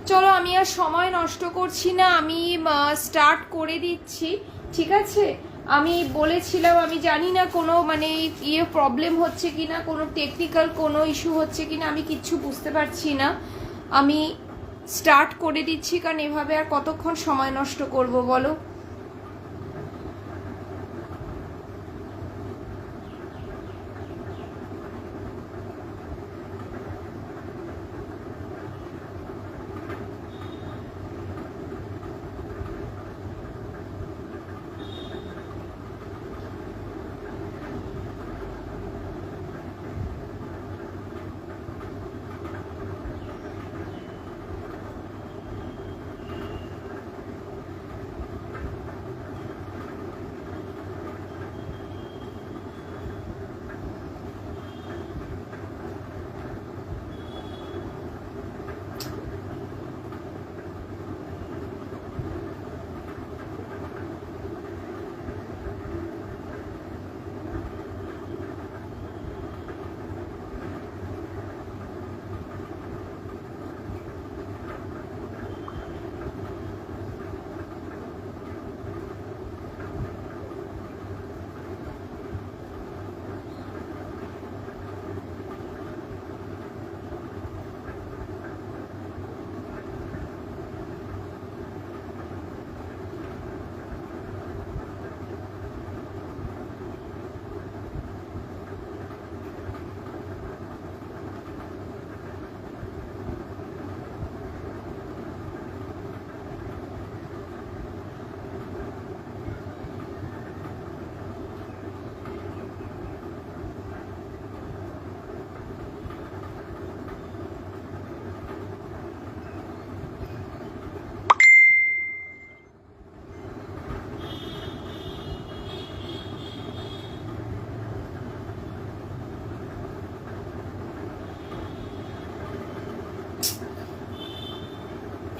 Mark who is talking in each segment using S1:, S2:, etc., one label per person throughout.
S1: চলো আমি আর সময় নষ্ট করছি না, আমি স্টার্ট করে দিচ্ছি, ঠিক আছে? আমি বলেছিলাম, আমি জানি না কোনো মানে প্রবলেম হচ্ছে কিনা, কোনো টেকনিক্যাল কোনো ইস্যু হচ্ছে কিনা, আমি কিচ্ছু বুঝতে পারছি না। আমি স্টার্ট করে দিচ্ছি, কারণ এভাবে আর কতক্ষণ সময় নষ্ট করব বলো।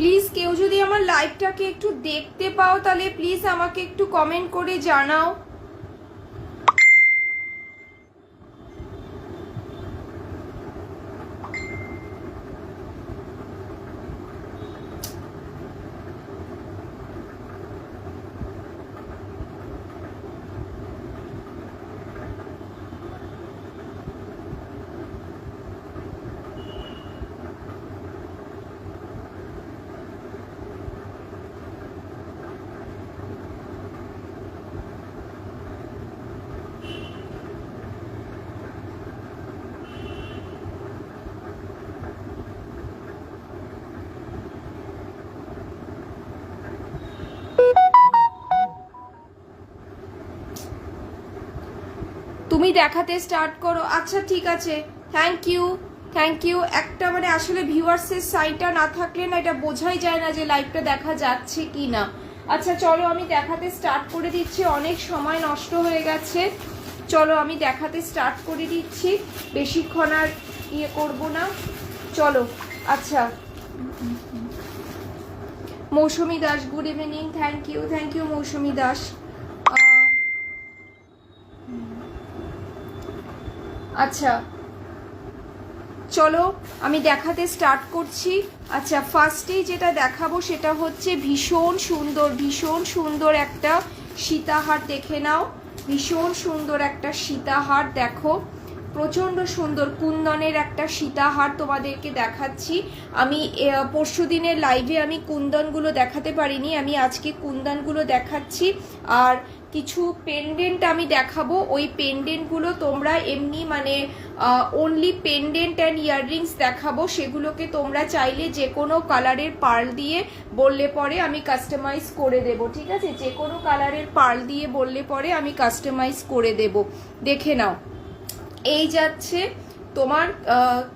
S1: প্লিজ কেউ যদি আমার লাইভটাকে একটু দেখতে পাও তাহলে প্লিজ আমাকে একটু কমেন্ট করে জানাও। তুমি দেখাতে স্টার্ট করো। আচ্ছা ঠিক আছে, থ্যাংক ইউ থ্যাংক ইউ। একটা মানে আসলে ভিউয়ার্সের সাইনটা না থাকলে না এটা বোঝাই যায় না যে লাইভটা দেখা যাচ্ছে কি না। আচ্ছা চলো আমি দেখাতে স্টার্ট করে দিচ্ছি, অনেক সময় নষ্ট হয়ে গেছে। চলো আমি দেখাতে স্টার্ট করে দিচ্ছি, বেশিক্ষণ আর করবো না। চলো আচ্ছা, Mousumi Das good evening, thank you Mousumi Das. আচ্ছা চলো আমি দেখাতে স্টার্ট করছি। আচ্ছা ফার্স্টেই যেটা দেখাবো সেটা হচ্ছে ভীষণ সুন্দর একটা সীতাহার, দেখে নাও। ভীষণ সুন্দর একটা সীতাহার, দেখো প্রচণ্ড সুন্দর কুন্দনের একটা সীতাহার তোমাদেরকে দেখাচ্ছি। আমি পরশুদিনের লাইভে আমি কুন্দনগুলো দেখাতে পারিনি, আমি আজকে কুন্দনগুলো দেখাচ্ছি। আর কিছু পেন্ডেন্ট আমি দেখাবো, ওই পেন্ডেন্টগুলো তোমরা এমনি মানে অনলি পেন্ডেন্ট অ্যান্ড ইয়াররিংস দেখাবো, সেগুলোকে তোমরা চাইলে যে কোনো কালারের পার্ল দিয়ে বললে পরে আমি কাস্টমাইজ করে দেব, ঠিক আছে? যে কোনো কালারের পার্ল দিয়ে বললে পরে আমি কাস্টমাইজ করে দেব। দেখে নাও, এই যাচ্ছে তোমার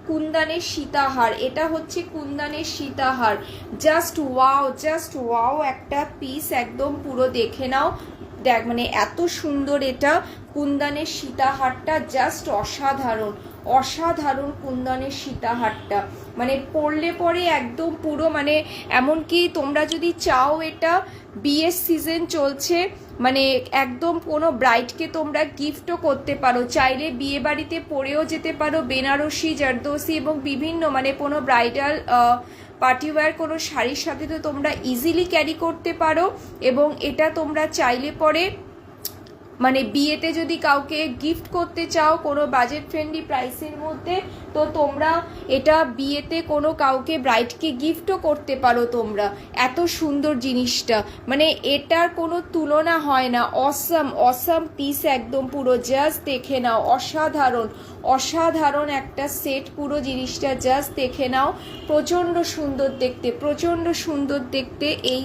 S1: কুন্দানের সীতাহার, এটা হচ্ছে কুন্দানের সীতাহার। জাস্ট ওয়াও একটা পিস, একদম পুরো দেখে নাও। দেখ মানে এত সুন্দর এটা কুন্দানের সীতাহারটা, জাস্ট অসাধারণ কুন্দনের সীতাহারটা। মানে পরলে পরে একদম পুরো মানে এমনকি তোমরা যদি চাও, এটা বিয়ের সিজন চলছে, মানে একদম কোনো ব্রাইডকে তোমরা গিফটও করতে পারো, চাইলে বিয়ে বাড়িতে পরেও যেতে পারো। বেনারসি, জারদোসি এবং বিভিন্ন মানে কোনো ব্রাইডাল পার্টিওয়্যার কোনো শাড়ির সাথে তো তোমরা ইজিলি ক্যারি করতে পারো, এবং এটা তোমরা চাইলে পরে মানে বিয়েতে যদি কাউকে গিফট করতে চাও কোনো বাজেট ফ্রেন্ডলি প্রাইসের মধ্যে, তো তোমরা এটা বিয়েতে কোনো কাউকে ব্রাইডকে গিফটও করতে পারো তোমরা। এত সুন্দর জিনিসটা, মানে এটার কোনো তুলনা হয় না। অসাম অসাম পিস একদম পুরো, জাস্ট দেখে নাও, অসাধারণ অসাধারণ একটা সেট পুরো জিনিসটা, জাস্ট দেখে নাও, প্রচণ্ড সুন্দর দেখতে, প্রচণ্ড সুন্দর দেখতে এই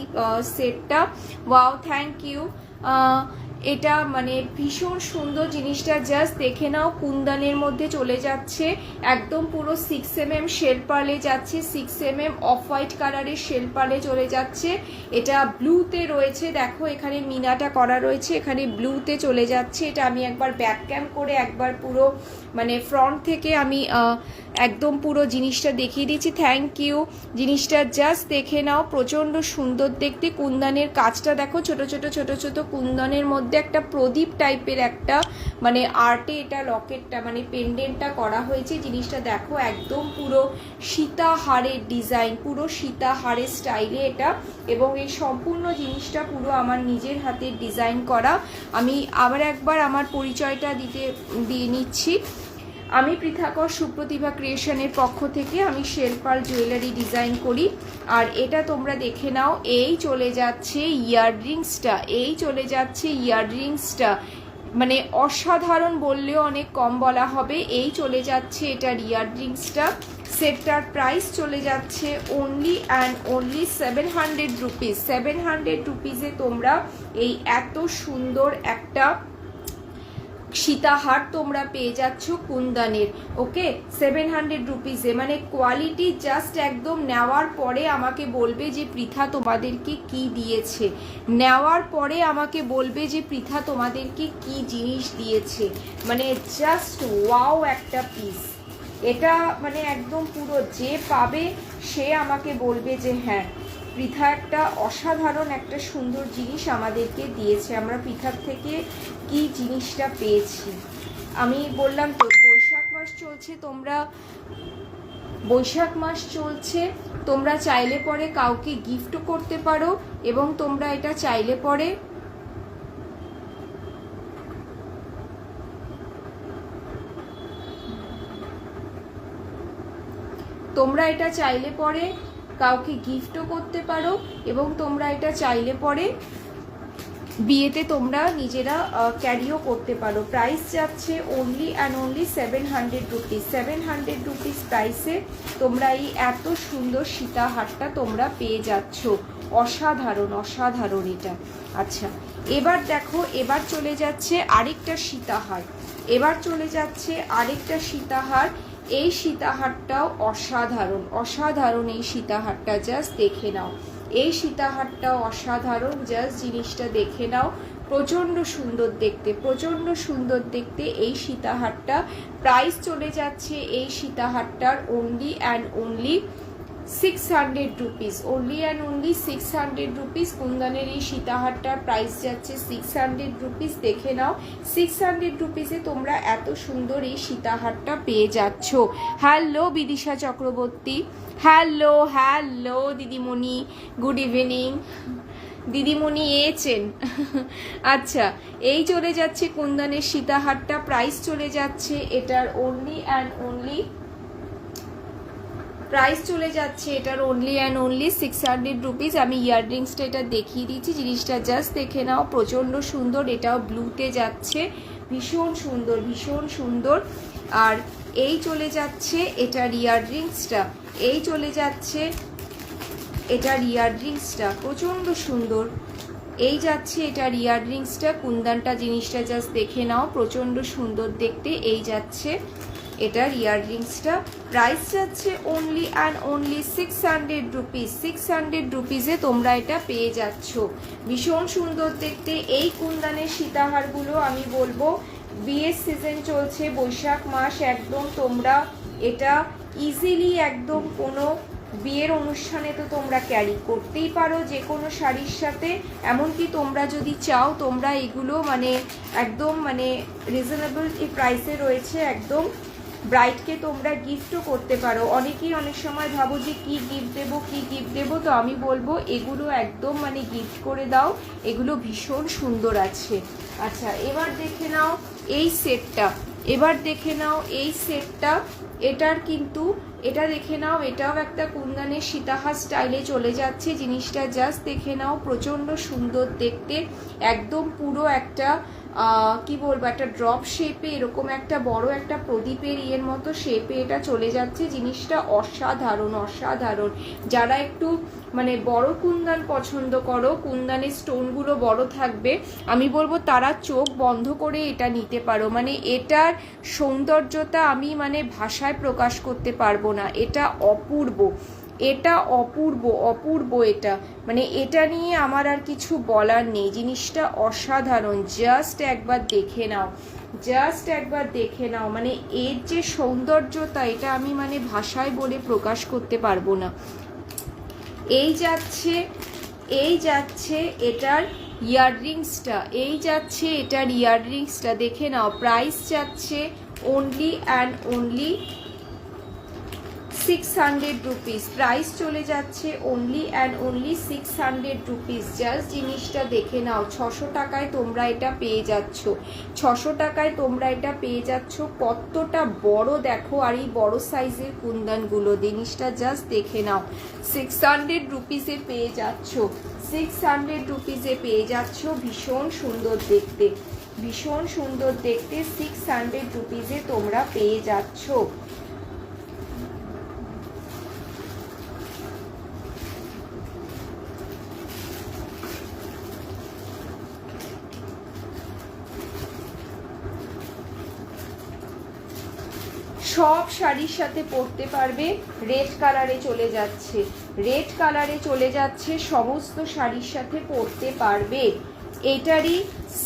S1: সেটটা। Wow, thank you. এটা মানে ভীষণ সুন্দর জিনিসটা, জাস্ট দেখে নাও। কুন্দনের মধ্যে চলে যাচ্ছে, একদম পুরো 6mm শেল পার্লে যাচ্ছে, 6mm অফ হোয়াইট কালারের শেল পার্লে চলে যাচ্ছে। এটা ব্লুতে রয়েছে, দেখো এখানে মিনাটা করা রয়েছে, এখানে ব্লুতে চলে যাচ্ছে। এটা আমি একবার ব্যাক ক্যাম করে একবার পুরো মানে ফ্রন্ট থেকে আমি একদম পুরো জিনিসটা দেখিয়ে দিচ্ছি। Thank you. জিনিসটা জাস্ট দেখে নাও, প্রচণ্ড সুন্দর দেখতে। কুন্দনের কাজটা দেখো, ছোট ছোট ছোট ছোট কুন্দনের মধ্যে একটা প্রদীপ টাইপের একটা মানে আর্টে এটা লকেটটা মানে পেন্ডেন্টটা করা হয়েছে। জিনিসটা দেখো একদম পুরো সীতাহারের ডিজাইন, পুরো সীতাহারের স্টাইলে এটা, এবং এই সম্পূর্ণ জিনিসটা পুরো আমার নিজের হাতের ডিজাইন করা। আমি আবার একবার আমার পরিচয়টা দিয়ে নিচ্ছি। আমি পৃথাকর সুপ্রতিভা ক্রিয়েশনের পক্ষ থেকে আমি শেল পার্ল জুয়েলারি ডিজাইন করি। আর এটা তোমরা দেখে নাও, এই চলে যাচ্ছে ইয়াররিংসটা, এই চলে যাচ্ছে ইয়াররিংসটা, মানে অসাধারণ বললেও অনেক কম বলা হবে। এই চলে যাচ্ছে এটার ইয়াররিংসটা। সেটটার প্রাইস চলে যাচ্ছে অনলি অ্যান্ড অনলি 700 রুপিস। 700 রুপিসে তোমরা এই এত সুন্দর একটা সীতাহার তোমরা পেয়ে যাচ্ছ কুন্দনের। ওকে, 700 রুপিসে, মানে কোয়ালিটি জাস্ট একদম নেওয়ার পরে আমাকে বলবে যে পৃথা তোমাদেরকে কি দিয়েছে, নেওয়ার পরে আমাকে বলবে যে পৃথা তোমাদেরকে কি জিনিস দিয়েছে। মানে জাস্ট ওয়াও একটা পিস এটা, মানে একদম পুরো যে পাবে সে আমাকে বলবে যে হ্যাঁ পৃথা একটা অসাধারণ একটা সুন্দর জিনিস আমাদেরকে দিয়েছে, আমরা পৃথার থেকে কি জিনিসটা পেয়েছি। আমি বললাম তো বৈশাখ মাস চলছে, বৈশাখ মাস চলছে, তোমরা চাইলে পরে কাউকে গিফটও করতে পারো, এবং তোমরা এটা চাইলে পরে কাউকে গিফটও করতে পারো, এবং তোমরা এটা চাইলে পরে বিয়েতে তোমরা নিজেরা ক্যারিও করতে পারো। প্রাইস যাচ্ছে only and only 700 rupees. 700 rupees প্রাইসে তোমরা এই এত সুন্দর সীতাহারটা তোমরা পেয়ে যাচ্ছ। অসাধারণ অসাধারণ এটা। আচ্ছা, এবার দেখো, এবার চলে যাচ্ছে আরেকটা সীতাহার, এই সীতাহারটাও অসাধারণ অসাধারণ। এই সীতাহারটা জাস্ট দেখে নাও, এই সীতাহারটাও অসাধারণ, জাস্ট জিনিসটা দেখে নাও, প্রচণ্ড সুন্দর দেখতে, প্রচণ্ড সুন্দর দেখতে এই সীতাহারটা। প্রাইস চলে যাচ্ছে এই সীতাহারটার only and only 600 rupees, only and only 600 rupees. কুন্দনের এই সীতাহারটার প্রাইস যাচ্ছে 600 রুপিস। দেখে নাও, 600 রুপিসে তোমরা এত সুন্দর এই সীতাহারটা পেয়ে যাচ্ছ। Hello Bidisha Chakraborty, hello hello দিদিমণি, গুড ইভিনিং দিদিমণি এছেন। আচ্ছা, এই চলে যাচ্ছে কুন্দনের সীতাহারটা। প্রাইস চলে যাচ্ছে এটার অনলি অ্যান্ড অনলি, প্রাইস চলে যাচ্ছে এটার অনলি অ্যান্ড অনলি 600 রুপিস। আমি ইয়াররিংসটা এটা দেখিয়ে দিচ্ছি, জিনিসটা জাস্ট দেখে নাও, প্রচণ্ড সুন্দর। এটাও ব্লুতে যাচ্ছে, ভীষণ সুন্দর ভীষণ সুন্দর। আর এই চলে যাচ্ছে এটার ইয়াররিংসটা, এই চলে যাচ্ছে এটার ইয়াররিংসটা, প্রচণ্ড সুন্দর। এই যাচ্ছে এটার ইয়াররিংসটা, কুন্দনটা জিনিসটা জাস্ট দেখে নাও, প্রচণ্ড সুন্দর দেখতে। এই যাচ্ছে এটার ইয়াররিংসটা। প্রাইস যাচ্ছে অনলি অ্যান্ড অনলি 600 রুপিস। 600 রুপিসে তোমরা এটা পেয়ে যাচ্ছ, ভীষণ সুন্দর দেখতে। এই কুন্দনের সীতাহারগুলো আমি বলবো বিয়ের সিজন চলছে, বৈশাখ মাস, একদম তোমরা এটা ইজিলি একদম কোনো বিয়ের অনুষ্ঠানে তো তোমরা ক্যারি করতেই পারো যে কোনো শাড়ির সাথে। এমনকি তোমরা যদি চাও তোমরা এগুলো মানে একদম মানে রিজনেবল প্রাইসে রয়েছে, একদম ব্রাইডকে তোমরা গিফটও করতে পারো। অনেকেই অনেক সময় ভাবো যে কি গিফট দেবো, কি গিফট দেবো, তো আমি বলবো এগুলো একদম মানে গিফট করে দাও, এগুলো ভীষণ সুন্দর আছে। আচ্ছা, এবার দেখে নাও এই সেটটা, এবার দেখে নাও এই সেটটা। এটার কিন্তু এটা দেখে নাও, এটাও একটা কুন্দনের সীতাহার স্টাইলে চলে যাচ্ছে। জিনিসটা জাস্ট দেখে নাও, প্রচণ্ড সুন্দর দেখতে, একদম পুরো একটা কি বলবো, একটা ড্রপ শেপে এরকম একটা বড় একটা প্রদীপের ইয়ের মতো শেপে এটা চলে যাচ্ছে। জিনিসটা অসাধারণ অসাধারণ। যারা একটু মানে বড় কুন্দন পছন্দ করো, কুন্দনের স্টোনগুলো বড় থাকবে, আমি বলবো তারা চোখ বন্ধ করে এটা নিতে পারো। মানে এটার সৌন্দর্যতা আমি মানে ভাষায় প্রকাশ করতে পারবো না, এটা অপূর্ব, এটা অপূর্ব অপূর্ব। এটা মানে এটা নিয়ে আমার আর কিছু বলার নেই, জিনিসটা অসাধারণ। জাস্ট একবার দেখে নাও, জাস্ট একবার দেখে নাও, মানে এর যে সৌন্দর্যতা এটা আমি মানে ভাষায় বলে প্রকাশ করতে পারবো না। এই যাচ্ছে, এই যাচ্ছে এটার ইয়াররিংসটা, এই যাচ্ছে এটার ইয়াররিংসটা, দেখে নাও। প্রাইস যাচ্ছে only and only 600 rupees. Price চলে যাচ্ছে only and only 600 rupees. Just জিনিসটা দেখে নাও, 600 টাকায় তোমরা এটা পেয়ে যাচ্ছ, 600 টাকায় তোমরা এটা পেয়ে যাচ্ছ। কতটা বড় দেখো, আর এই বড় সাইজের কুন্দনগুলো, জিনিসটা জাস্ট দেখে নাও। 600 রুপিসে পেয়ে যাচ্ছ, 600 রুপিসে পেয়ে যাচ্ছ। ভীষণ সুন্দর দেখতে, ভীষণ সুন্দর দেখতে, 600 রুপিসে তোমরা পেয়ে যাচ্ছ। সব শাড়ির সাথে পরতে পারবে। রেড কালারে চলে যাচ্ছে, রেড কালারে চলে যাচ্ছে, সমস্ত শাড়ির সাথে পরতে পারবে। এটারই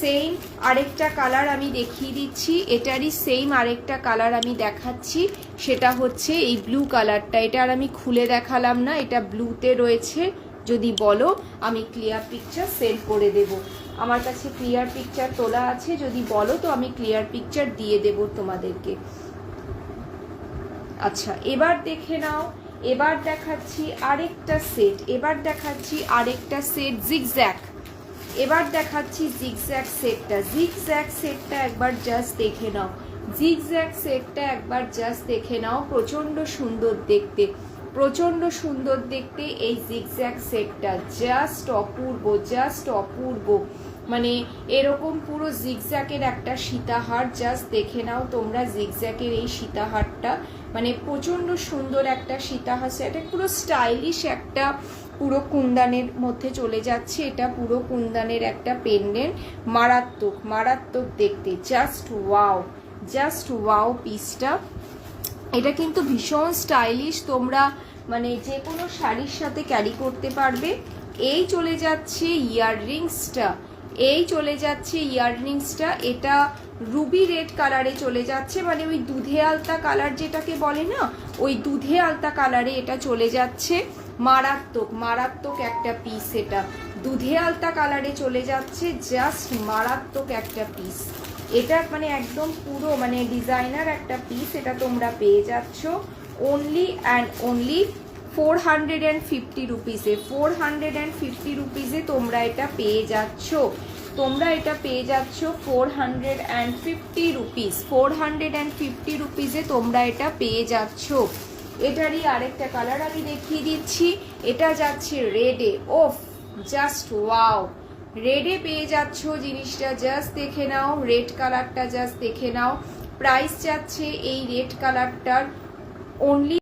S1: সেম আরেকটা কালার আমি দেখিয়ে দিচ্ছি, এটারই সেম আরেকটা কালার আমি দেখাচ্ছি, সেটা হচ্ছে এই ব্লু কালারটা। এটা আর আমি খুলে দেখালাম না, এটা ব্লুতে রয়েছে। যদি বলো আমি ক্লিয়ার পিকচার সেন্ড করে দেব, আমার কাছে ক্লিয়ার পিকচার তোলা আছে, যদি বলো তো আমি ক্লিয়ার পিকচার দিয়ে দেব তোমাদেরকে। আচ্ছা, এবার দেখে নাও, এবার দেখাচ্ছি আরেকটা সেট, এবার দেখাচ্ছি আরেকটা সেট জিগজ্যাগ, এবার দেখাচ্ছি জিগজ্যাগ সেটটা। জিগজ্যাগ সেটটা একবার জাস্ট দেখে নাও, জিগজ্যাগ সেটটা একবার জাস্ট দেখে নাও। প্রচণ্ড সুন্দর দেখতে, প্রচণ্ড সুন্দর দেখতে এই জিগজ্যাগ সেটটা, জাস্ট অপূর্ব, জাস্ট অপূর্ব। মানে এরকম পুরো জিগজ্যাগের একটা সীতাহার, জাস্ট দেখে নাও তোমরা জিগজ্যাগের এই সীতাহারটা, মানে প্রচণ্ড সুন্দর একটা সীতাহার। এটা পুরো স্টাইলিশ একটা পুরো কুন্দনের মধ্যে চলে যাচ্ছে। এটা পুরো কুন্দনের একটা পেন্ডেন্ট, মারাত্মক মারাত্মক দেখতে, জাস্ট ওয়াও, জাস্ট ওয়াও পিসটা। এটা কিন্তু ভীষণ স্টাইলিশ, তোমরা মানে যে কোনো শাড়ির সাথে ক্যারি করতে পারবে। এই চলে যাচ্ছে ইয়াররিংসটা, এই চলে যাচ্ছে ইয়াররিংসটা। এটা রুবি রেড কালারে চলে যাচ্ছে, মানে ওই দুধে আলতা কালার যেটাকে বলে না, ওই দুধে আলতা কালারে এটা চলে যাচ্ছে। মারাত্মক মারাত্মক একটা পিস, এটা দুধে আলতা কালারে চলে যাচ্ছে, জাস্ট মারাত্মক একটা পিস। এটা মানে একদম পুরো মানে ডিজাইনার একটা পিস, এটা তোমরা পেয়ে যাচ্ছ অনলি অ্যান্ড অনলি 450 রুপিসে। 450 রুপিসে তোমরা এটা পেয়ে যাচ্ছ, তোমরা এটা পেয়ে যাচ্ছ 450 রুপিস। 450 রুপিসে তোমরা এটা পেয়ে যাচ্ছ। এটারই আরেকটা কালার আমি দেখিয়ে দিচ্ছি, এটা যাচ্ছে রেডে। ওফ, জাস্ট ওয়াও, রেডে পেয়ে যাচ্ছ। জিনিসটা জাস্ট দেখে নাও, রেড কালারটা জাস্ট দেখে নাও। প্রাইস যাচ্ছে এই রেড কালারটার অনলি